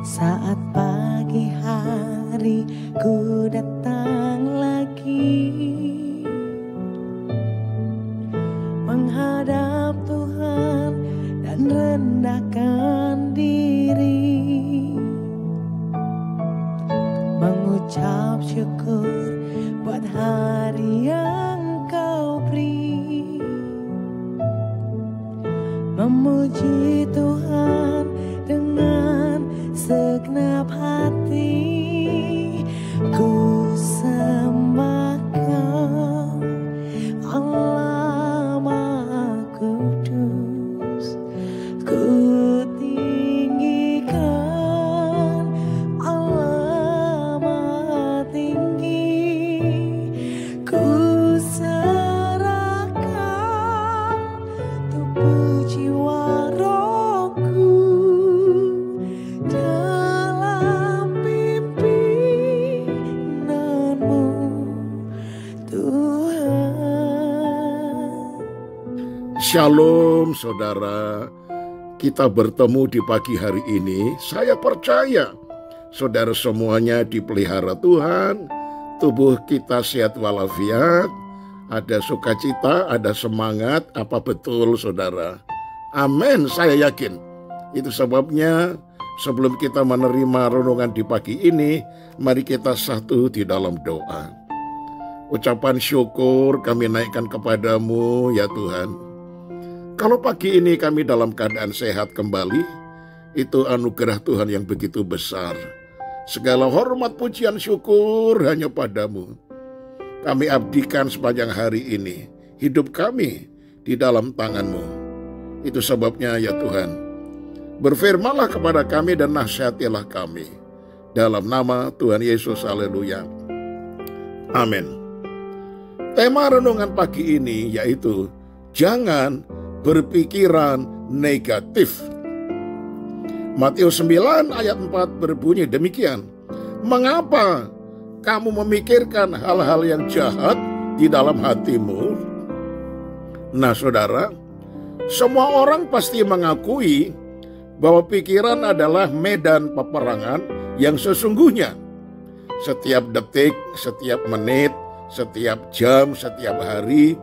Saat pagi hari ku datang lagi menghadap Tuhan dan rendahkan diri, mengucap syukur buat hari yang Kau beri, memuji Tuhan dengan segenap hati. Ku sembah Kau, Allah Maha Kudus. Ku tinggikan Allah Maha Tinggi. Ku serahkan tubuh jiwa rohku dalam pimpinanmu, Tuhan. Shalom saudara, kita bertemu di pagi hari ini. Saya percaya saudara semuanya dipelihara Tuhan, tubuh kita sehat walafiat, ada sukacita, ada semangat. Apa betul saudara? Amin, saya yakin. Itu sebabnya sebelum kita menerima renungan di pagi ini, mari kita satu di dalam doa. Ucapan syukur kami naikkan kepadamu ya Tuhan. Kalau pagi ini kami dalam keadaan sehat kembali, itu anugerah Tuhan yang begitu besar. Segala hormat, pujian, syukur hanya padamu. Kami abdikan sepanjang hari ini, hidup kami di dalam tangan-Mu. Itu sebabnya ya Tuhan, berfirmanlah kepada kami dan nasihatilah kami. Dalam nama Tuhan Yesus, haleluya. Amin. Tema renungan pagi ini yaitu jangan berpikiran negatif. Matius 9 ayat 4 berbunyi demikian. Mengapa kamu memikirkan hal-hal yang jahat di dalam hatimu? Nah saudara, semua orang pasti mengakui bahwa pikiran adalah medan peperangan yang sesungguhnya. Setiap detik, setiap menit, setiap jam, setiap hari,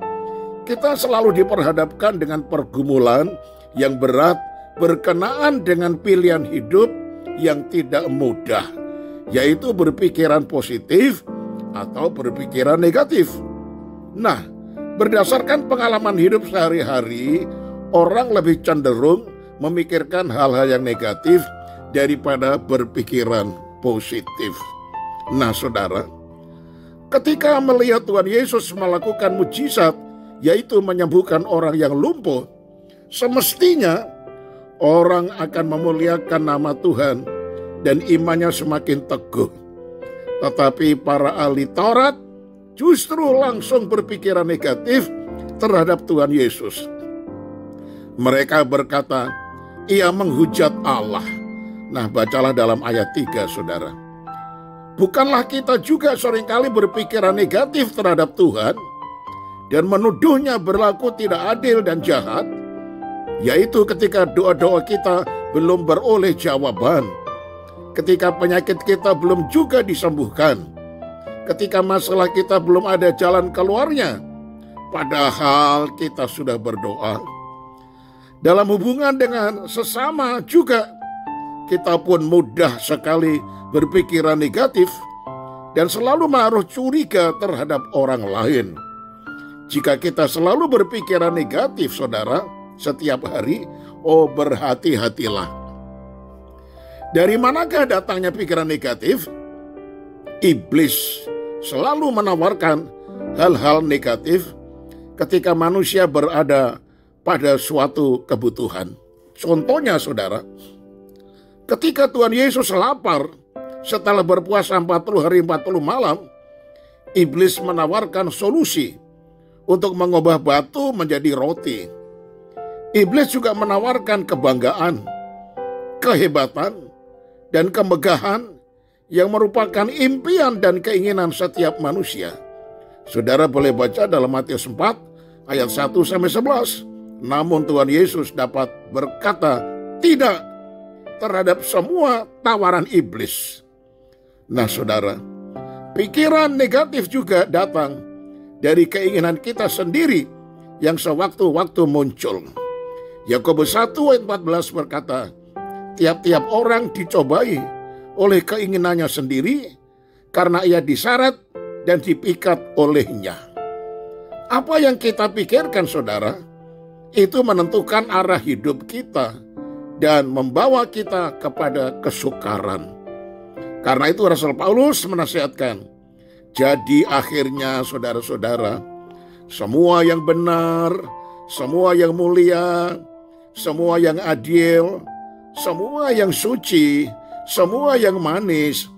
kita selalu diperhadapkan dengan pergumulan yang berat berkenaan dengan pilihan hidup yang tidak mudah, yaitu berpikiran positif atau berpikiran negatif. Nah, berdasarkan pengalaman hidup sehari-hari, orang lebih cenderung memikirkan hal-hal yang negatif daripada berpikiran positif. Nah, saudara, ketika melihat Tuhan Yesus melakukan mujizat, yaitu menyembuhkan orang yang lumpuh, semestinya orang akan memuliakan nama Tuhan dan imannya semakin teguh. Tetapi para ahli Taurat justru langsung berpikiran negatif terhadap Tuhan Yesus. Mereka berkata, ia menghujat Allah. Nah, bacalah dalam ayat 3, saudara. Bukanlah kita juga seringkali berpikiran negatif terhadap Tuhan dan menuduhnya berlaku tidak adil dan jahat, yaitu ketika doa-doa kita belum beroleh jawaban, ketika penyakit kita belum juga disembuhkan, ketika masalah kita belum ada jalan keluarnya, padahal kita sudah berdoa. Dalam hubungan dengan sesama juga, kita pun mudah sekali berpikiran negatif dan selalu menaruh curiga terhadap orang lain. Jika kita selalu berpikiran negatif, saudara, setiap hari, berhati-hatilah. Dari manakah datangnya pikiran negatif? Iblis selalu menawarkan hal-hal negatif ketika manusia berada pada suatu kebutuhan. Contohnya, saudara, ketika Tuhan Yesus lapar setelah berpuasa 40 hari 40 malam, iblis menawarkan solusi untuk mengubah batu menjadi roti. Iblis juga menawarkan kebanggaan, kehebatan, dan kemegahan yang merupakan impian dan keinginan setiap manusia. Saudara boleh baca dalam Matius 4 ayat 1-11. Namun Tuhan Yesus dapat berkata, tidak. terhadap semua tawaran iblis. Nah saudara, pikiran negatif juga datang dari keinginan kita sendiri yang sewaktu-waktu muncul. Yakobus 1 ayat 14 berkata, tiap-tiap orang dicobai oleh keinginannya sendiri karena ia diseret dan dipikat olehnya. Apa yang kita pikirkan saudara, itu menentukan arah hidup kita dan membawa kita kepada kesukaran. Karena itu Rasul Paulus menasihatkan, jadi akhirnya saudara-saudara, semua yang benar, semua yang mulia, semua yang adil, semua yang suci, semua yang manis,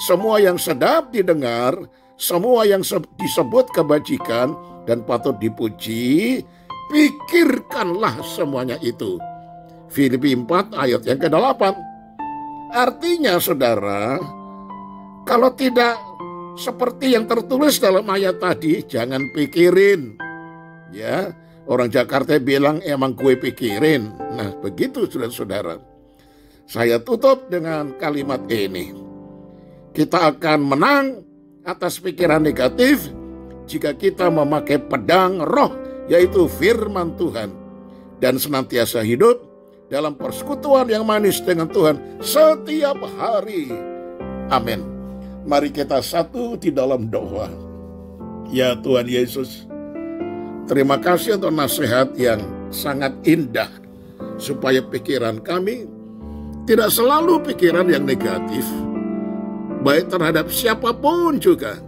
semua yang sedap didengar, semua yang disebut kebajikan dan patut dipuji, pikirkanlah semuanya itu. Filipi 4 ayat yang ke-8. Artinya saudara, kalau tidak seperti yang tertulis dalam ayat tadi, jangan pikirin. Ya, orang Jakarta bilang emang gue pikirin. Nah, begitu saudara-saudara. Saya tutup dengan kalimat ini. Kita akan menang atas pikiran negatif jika kita memakai pedang roh, yaitu firman Tuhan, dan senantiasa hidup dalam persekutuan yang manis dengan Tuhan setiap hari. Amin. Mari kita satu di dalam doa. Ya Tuhan Yesus, terima kasih untuk nasihat yang sangat indah, supaya pikiran kami tidak selalu pikiran yang negatif, baik terhadap siapapun juga.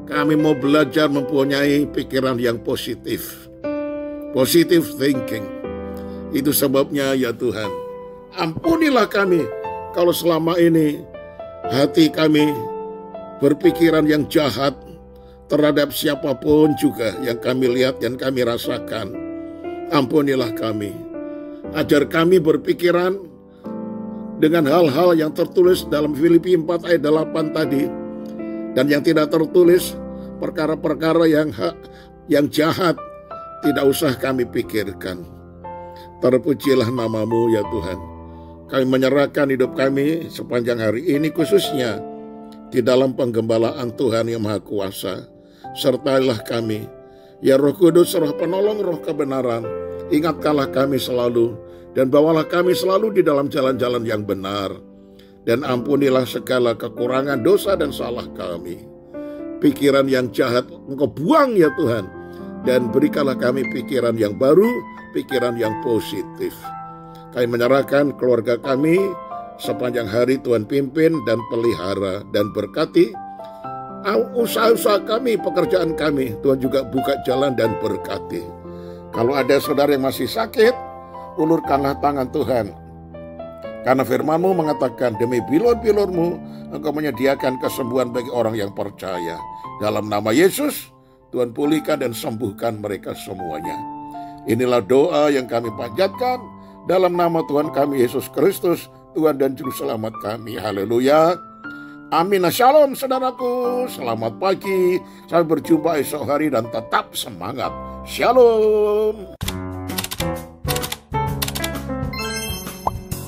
Kami mau belajar mempunyai pikiran yang positif. Positive thinking. Itu sebabnya ya Tuhan, ampunilah kami kalau selama ini hati kami berpikiran yang jahat terhadap siapapun juga yang kami lihat dan kami rasakan. Ampunilah kami. Ajar kami berpikiran dengan hal-hal yang tertulis dalam Filipi 4 ayat 8 tadi, dan yang tidak tertulis, perkara-perkara yang jahat tidak usah kami pikirkan. Terpujilah namamu ya Tuhan. Kami menyerahkan hidup kami sepanjang hari ini khususnya di dalam penggembalaan Tuhan yang Maha Kuasa. Sertailah kami, ya Roh Kudus, Roh Penolong, Roh Kebenaran. Ingatkanlah kami selalu dan bawalah kami selalu di dalam jalan-jalan yang benar. Dan ampunilah segala kekurangan, dosa dan salah kami. Pikiran yang jahat Engkau buang ya Tuhan, dan berikanlah kami pikiran yang baru, pikiran yang positif. Kami menyerahkan keluarga kami sepanjang hari, Tuhan pimpin dan pelihara dan berkati. Usaha-usaha kami, pekerjaan kami, Tuhan juga buka jalan dan berkati. Kalau ada saudara yang masih sakit, ulurkanlah tangan Tuhan. Karena firman-Mu mengatakan, demi bilur-bilur-Mu Engkau menyediakan kesembuhan bagi orang yang percaya. Dalam nama Yesus, Tuhan pulihkan dan sembuhkan mereka semuanya. Inilah doa yang kami panjatkan dalam nama Tuhan kami Yesus Kristus, Tuhan dan Juru Selamat kami. Haleluya. Amin. Shalom saudaraku. Selamat pagi. Sampai berjumpa esok hari dan tetap semangat. Shalom.